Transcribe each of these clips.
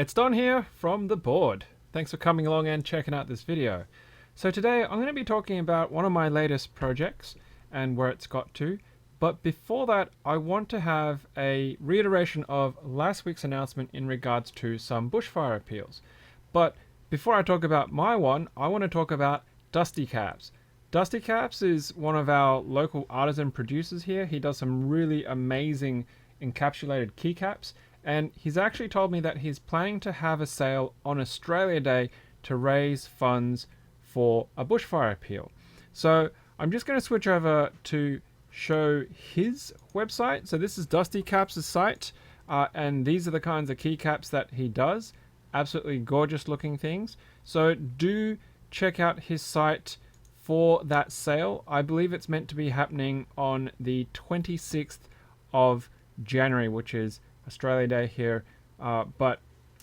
It's Don here from the board. Thanks for coming along and checking out this video. So today I'm going to be talking about one of my latest projects and where it's got to. But before that, I want to have a reiteration of last week's announcement in regards to some bushfire appeals. But before I talk about my one, I want to talk about Dusty Caps. Dusty Caps is one of our local artisan producers here. He does some really amazing encapsulated keycaps. And he's actually told me that he's planning to have a sale on Australia Day to raise funds for a bushfire appeal. So I'm just going to switch over to show his website. So this is Dusty Caps' site, and these are the kinds of keycaps that he does. Absolutely gorgeous looking things. So do check out his site for that sale. I believe it's meant to be happening on the 26th of January, which is Australia Day here, but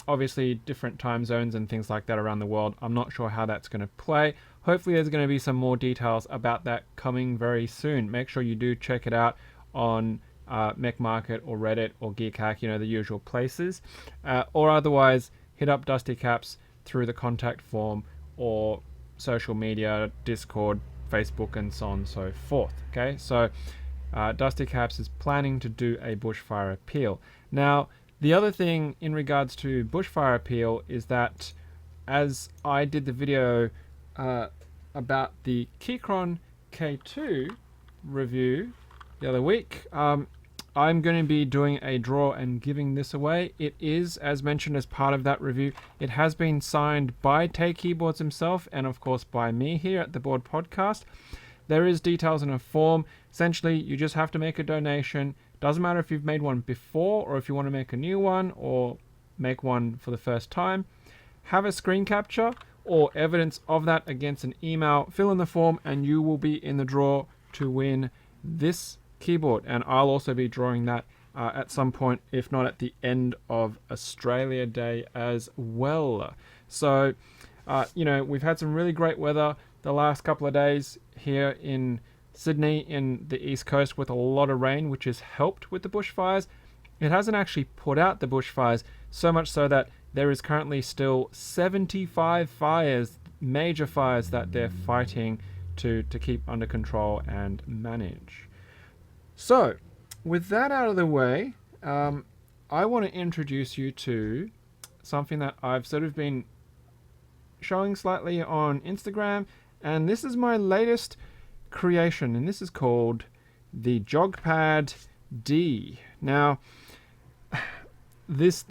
obviously different time zones and things like that around the world. I'm not sure how that's going to play. Hopefully there's going to be some more details about that coming very soon. Make sure you do check it out on Mech Market or Reddit or Geekhack, you know, the usual places, or otherwise hit up Dusty Caps through the contact form or social media, Discord, Facebook, and so on and so forth. Okay, so Dusty Caps is planning to do a bushfire appeal. Now, the other thing in regards to bushfire appeal is that as I did the video about the Keychron K2 review the other week, I'm going to be doing a draw and giving this away. It is, as mentioned as part of that review, it has been signed by Tay Keyboards himself and of course by me here at the Board Podcast. There is details in a form. Essentially, you just have to make a donation. Doesn't matter if you've made one before or if you want to make a new one or make one for the first time. Have a screen capture or evidence of that against an email. Fill in the form and you will be in the draw to win this keyboard. And I'll also be drawing that at some point, if not at the end of Australia Day as well. So, you know, we've had some really great weather the last couple of days here in Sydney in the East Coast with a lot of rain, which has helped with the bushfires. It hasn't actually put out the bushfires, so much so that there is currently still 75 fires, major fires that they're fighting to keep under control and manage. So, with that out of the way, I want to introduce you to something that I've sort of been showing slightly on Instagram, and this is my latest creation, and this is called the JogPad-D. Now, this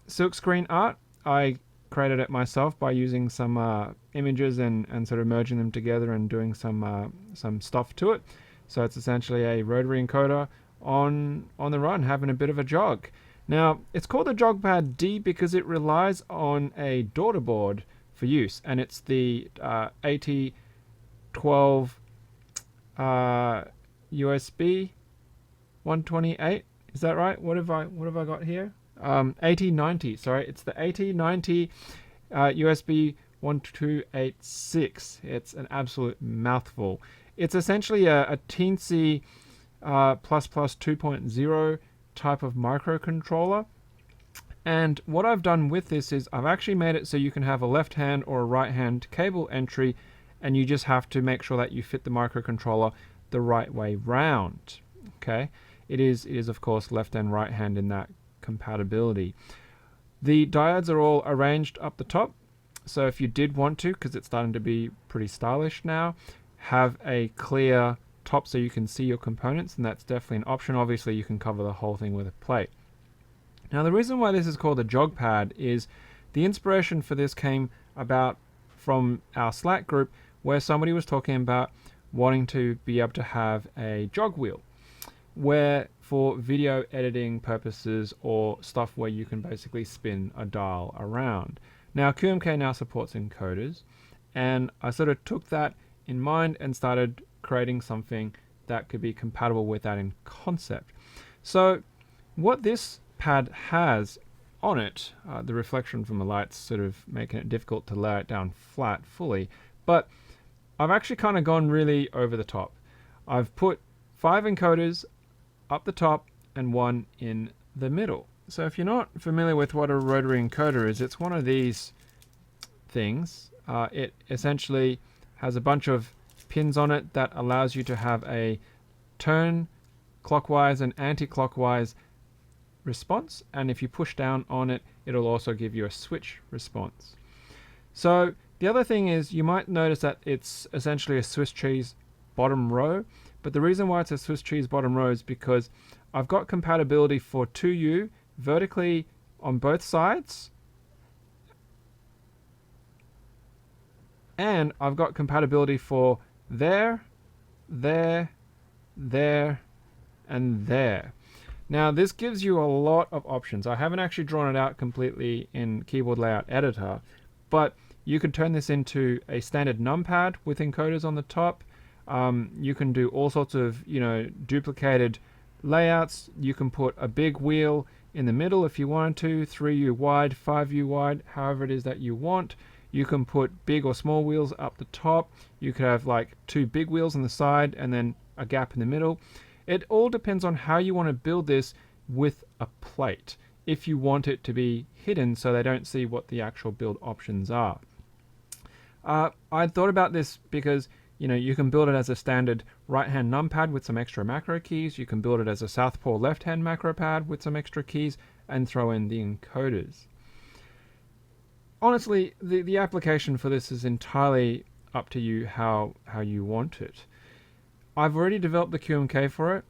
silkscreen art, I created it myself by using some images and sort of merging them together and doing some stuff to it. So it's essentially a rotary encoder on the run, having a bit of a jog. Now, it's called the JogPad-D because it relies on a daughterboard for use, and it's the AT12 USB 128. Is that right? What have I got here? AT90. Sorry, it's the AT90 USB 1286. It's an absolute mouthful. It's essentially a Teensy plus 2.0 type of microcontroller. And what I've done with this is I've actually made it so you can have a left hand or a right hand cable entry, and you just have to make sure that you fit the microcontroller the right way round. Okay, it is of course left and right hand in that compatibility. The diodes are all arranged up the top, so if you did want to, because it's starting to be pretty stylish now, have a clear top so you can see your components, and that's definitely an option. Obviously you can cover the whole thing with a plate. Now, the reason why this is called a JogPad is the inspiration for this came about from our Slack group, where somebody was talking about wanting to be able to have a jog wheel, where for video editing purposes or stuff where you can basically spin a dial around. Now, QMK now supports encoders, and I sort of took that in mind and started creating something that could be compatible with that in concept. So what this pad has on it, the reflection from the lights sort of making it difficult to lay it down flat fully, but I've actually kind of gone really over the top. I've put 5 encoders up the top and 1 in the middle. So if you're not familiar with what a rotary encoder is, it's one of these things. It essentially has a bunch of pins on it that allows you to have a turn clockwise and anti-clockwise response, and if you push down on it, it'll also give you a switch response. So the other thing is, you might notice that it's essentially a Swiss cheese bottom row, but the reason why it's a Swiss cheese bottom row is because I've got compatibility for 2U vertically on both sides, and I've got compatibility for there, there, there, and there. Now this gives you a lot of options. I haven't actually drawn it out completely in Keyboard Layout Editor, but you could turn this into a standard numpad with encoders on the top. You can do all sorts of, duplicated layouts. You can put a big wheel in the middle if you wanted to, 3U wide, 5U wide, however it is that you want. You can put big or small wheels up the top. You could have like 2 big wheels on the side and then a gap in the middle. It all depends on how you want to build this with a plate, if you want it to be hidden so they don't see what the actual build options are. I thought about this because you can build it as a standard right-hand numpad with some extra macro keys. You can build it as a southpaw left-hand macro pad with some extra keys and throw in the encoders. Honestly, the application for this is entirely up to you how you want it. I've already developed the QMK for it.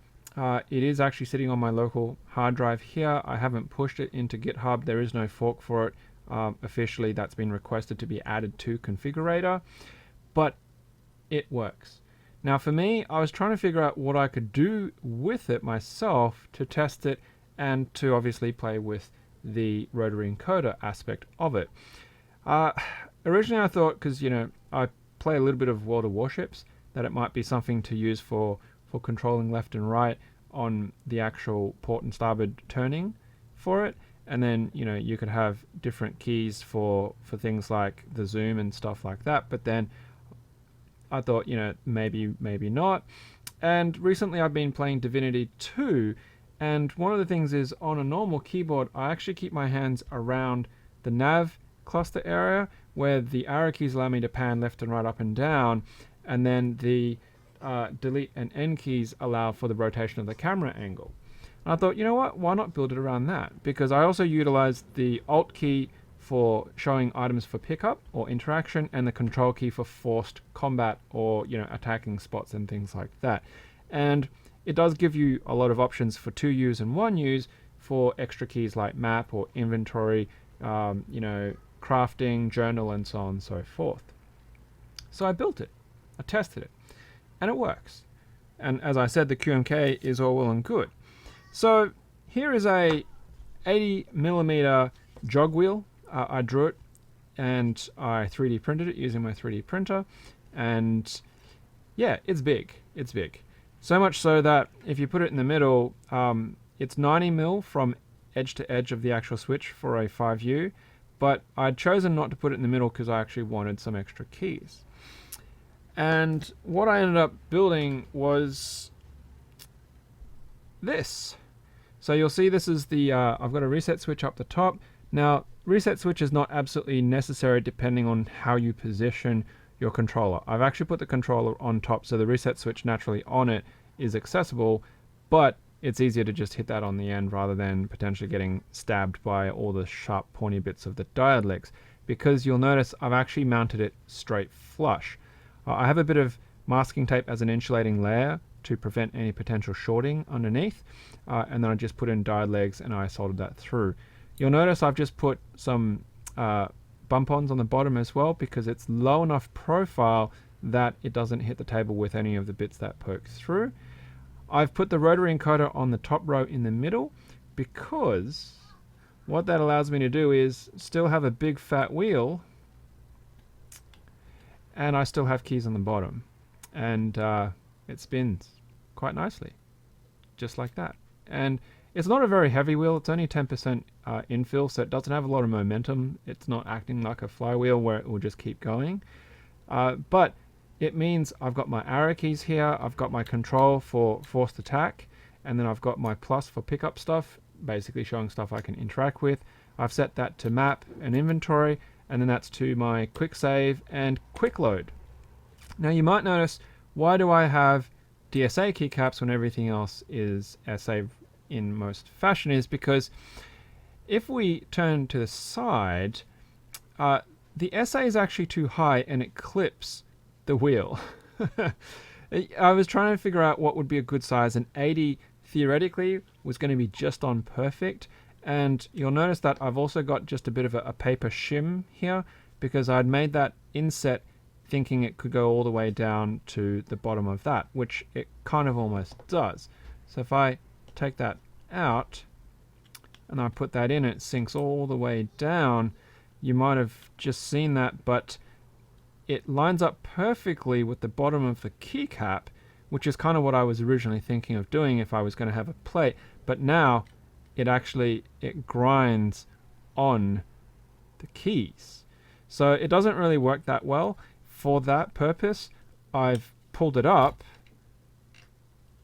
It is actually sitting on my local hard drive here. I haven't pushed it into GitHub. There is no fork for it. Officially, that's been requested to be added to Configurator, but it works. Now for me, I was trying to figure out what I could do with it myself to test it and to obviously play with the rotary encoder aspect of it. Originally I thought, because I play a little bit of World of Warships, that it might be something to use for controlling left and right on the actual port and starboard turning for it. And then, you could have different keys for things like the zoom and stuff like that. But then I thought, maybe not. And recently I've been playing Divinity 2. And one of the things is, on a normal keyboard, I actually keep my hands around the nav cluster area where the arrow keys allow me to pan left and right, up and down. And then the delete and end keys allow for the rotation of the camera angle. And I thought, what, why not build it around that? Because I also utilized the Alt key for showing items for pickup or interaction, and the Control key for forced combat or attacking spots and things like that. And it does give you a lot of options for 2Us and 1Us for extra keys like map or inventory, crafting, journal, and so on and so forth. So I built it. I tested it, and it works. And as I said, the QMK is all well and good. So here is a 80mm jog wheel. I drew it and I 3D printed it using my 3D printer. And yeah, it's big. It's big. So much so that if you put it in the middle, it's 90mm from edge to edge of the actual switch for a 5U. But I'd chosen not to put it in the middle because I actually wanted some extra keys. And what I ended up building was this. So you'll see this is the, I've got a reset switch up the top. Now, reset switch is not absolutely necessary depending on how you position your controller. I've actually put the controller on top, so the reset switch naturally on it is accessible, but it's easier to just hit that on the end rather than potentially getting stabbed by all the sharp pointy bits of the diode legs, because you'll notice I've actually mounted it straight flush. I have a bit of masking tape as an insulating layer to prevent any potential shorting underneath, and then I just put in diode legs and I soldered that through. You'll notice I've just put some bump-ons on the bottom as well, because it's low enough profile that it doesn't hit the table with any of the bits that poke through. I've put the rotary encoder on the top row in the middle, because what that allows me to do is still have a big fat wheel, and I still have keys on the bottom, and it spins quite nicely, just like that. And it's not a very heavy wheel. It's only 10% infill, so it doesn't have a lot of momentum. It's not acting like a flywheel where it will just keep going. But it means I've got my arrow keys here. I've got my control for forced attack, and then I've got my plus for pickup stuff. basically showing stuff I can interact with. I've set that to map and inventory, and then that's to my quick save and quick load. Now you might notice, why do I have DSA keycaps when everything else is SA in most fashion? Is because if we turn to the side, the SA is actually too high and it clips the wheel. I was trying to figure out what would be a good size, and 80 theoretically was going to be just on perfect. And you'll notice that I've also got just a bit of a paper shim here, because I'd made that inset thinking it could go all the way down to the bottom of that, which it kind of almost does. So if I take that out and I put that in, it sinks all the way down. You might have just seen that, but it lines up perfectly with the bottom of the keycap, which is kind of what I was originally thinking of doing if I was going to have a plate. But now it grinds on the keys. So it doesn't really work that well. For that purpose, I've pulled it up,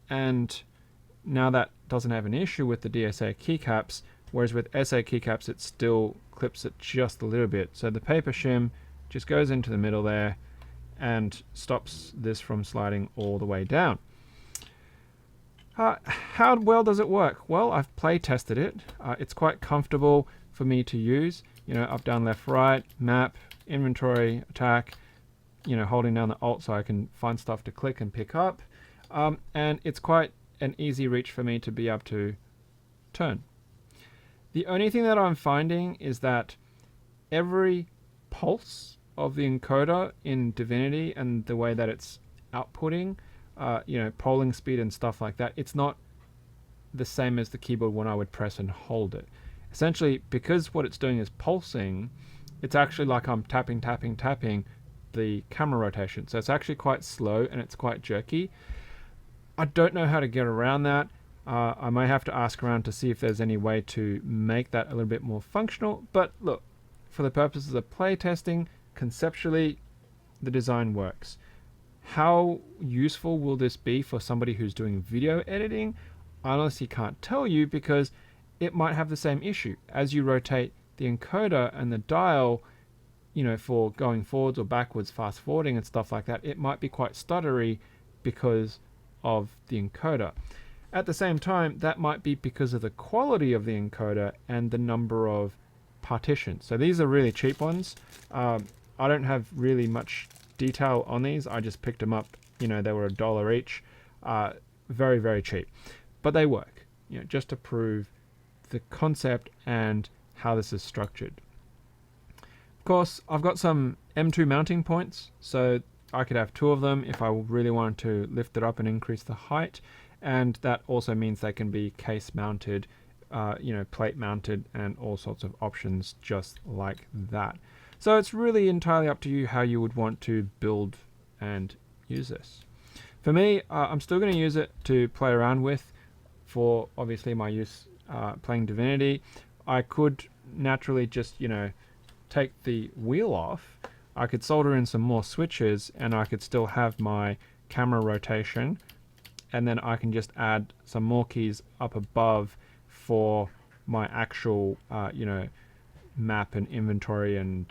and now that doesn't have an issue with the DSA keycaps, whereas with SA keycaps it still clips it just a little bit. So the paper shim just goes into the middle there and stops this from sliding all the way down. How well does it work? Well, I've play tested it. It's quite comfortable for me to use. You know, up, down, left, right, map, inventory, attack, you know, holding down the Alt so I can find stuff to click and pick up. And it's quite an easy reach for me to be able to turn. The only thing that I'm finding is that every pulse of the encoder in Divinity and the way that it's outputting, you know, polling speed and stuff like that, it's not the same as the keyboard when I would press and hold it. Essentially, because what it's doing is pulsing, it's actually like I'm tapping the camera rotation. So it's actually quite slow and it's quite jerky. I don't know how to get around that. I may have to ask around to see if there's any way to make that a little bit more functional. But look, for the purposes of play testing, conceptually, the design works. How useful will this be for somebody who's doing video editing? I honestly can't tell you, because it might have the same issue. As you rotate the encoder and the dial, you know, for going forwards or backwards, fast forwarding and stuff like that, it might be quite stuttery because of the encoder. At the same time, that might be because of the quality of the encoder and the number of partitions. So these are really cheap ones. I don't have really much detail on these. I just picked them up. You know, they were $1 each. Very, very cheap. But they work, you know, just to prove the concept and how this is structured. Of course, I've got some M2 mounting points, so I could have 2 of them if I really wanted to lift it up and increase the height. And that also means they can be case mounted, you know, plate mounted, and all sorts of options just like that. So it's really entirely up to you how you would want to build and use this. For me, I'm still going to use it to play around with for obviously my use playing Divinity. I could naturally just, you know, take the wheel off. I could solder in some more switches and I could still have my camera rotation, and then I can just add some more keys up above for my actual, you know, map and inventory and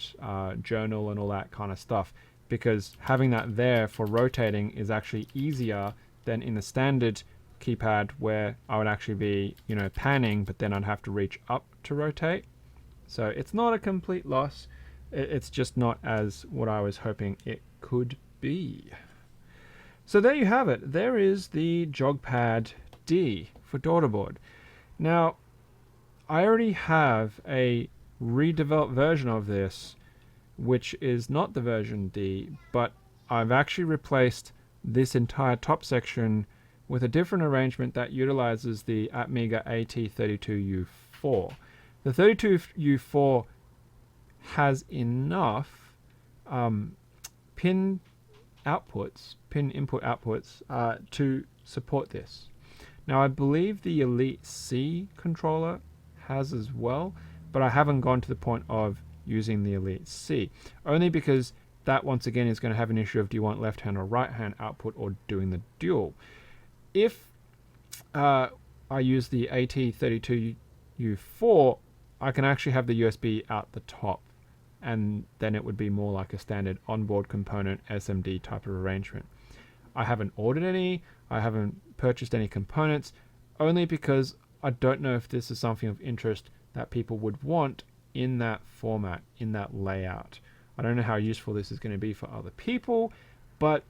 journal and all that kind of stuff, because having that there for rotating is actually easier than in the standard keypad, where I would actually be, you know, panning, but then I'd have to reach up to rotate. So it's not a complete loss. It's just not as what I was hoping it could be. So there you have it. There is the JogPad-D for daughterboard. Now, I already have a redeveloped version of this, which is not the version D, but I've actually replaced this entire top section with a different arrangement that utilizes the Atmega AT32U4. The 32U4 has enough pin input outputs to support this. Now I believe the Elite C controller has as well, but I haven't gone to the point of using the Elite C, only because that once again is going to have an issue of, do you want left hand or right hand output, or doing the dual. If I use the AT32 U4, I can actually have the USB out the top, and then it would be more like a standard onboard component SMD type of arrangement. I haven't ordered any, I haven't purchased any components, only because I don't know if this is something of interest that people would want in that format, in that layout. I don't know how useful this is going to be for other people, but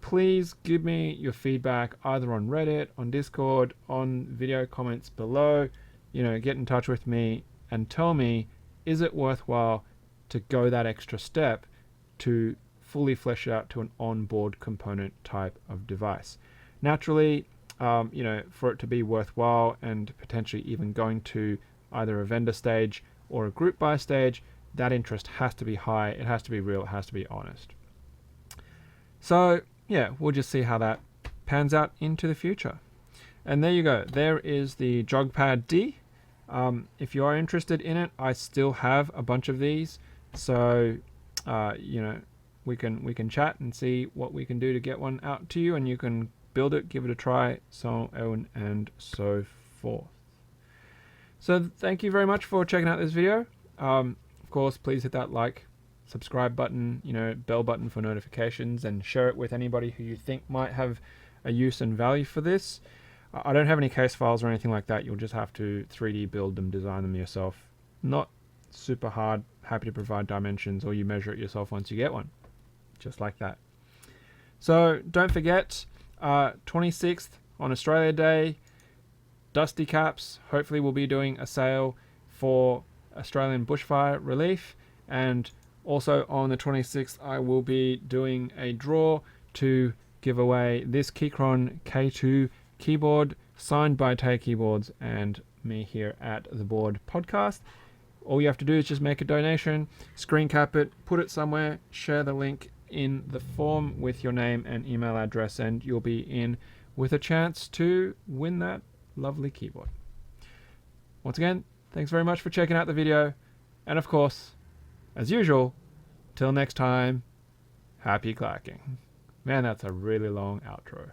please give me your feedback either on Reddit, on Discord, on video comments below. Get in touch with me and tell me, is it worthwhile to go that extra step to fully flesh it out to an onboard component type of device? Naturally, for it to be worthwhile and potentially even going to either a vendor stage or a group buy stage, that interest has to be high, it has to be real, it has to be honest. So yeah, we'll just see how that pans out into the future. And there you go, there is the JogPad-D. If you are interested in it, I still have a bunch of these, so we can chat and see what we can do to get one out to you, and you can build it, give it a try, so on and so forth. So thank you very much for checking out this video. Of course, please hit that like, subscribe button, bell button for notifications, and share it with anybody who you think might have a use and value for this. I don't have any case files or anything like that. You'll just have to 3D build them, design them yourself. Not super hard, happy to provide dimensions, or you measure it yourself once you get one. Just like that. So don't forget, 26th on Australia Day, Dusty Caps. Hopefully we'll be doing a sale for Australian bushfire relief, and also on the 26th I will be doing a draw to give away this Keychron K2 keyboard signed by Tay Keyboards and me here at the Board Podcast. All you have to do is just make a donation, screen cap it, put it somewhere, share the link in the form with your name and email address, and you'll be in with a chance to win that lovely keyboard. Once again, thanks very much for checking out the video, and of course, as usual, till next time, happy clacking. Man, that's a really long outro.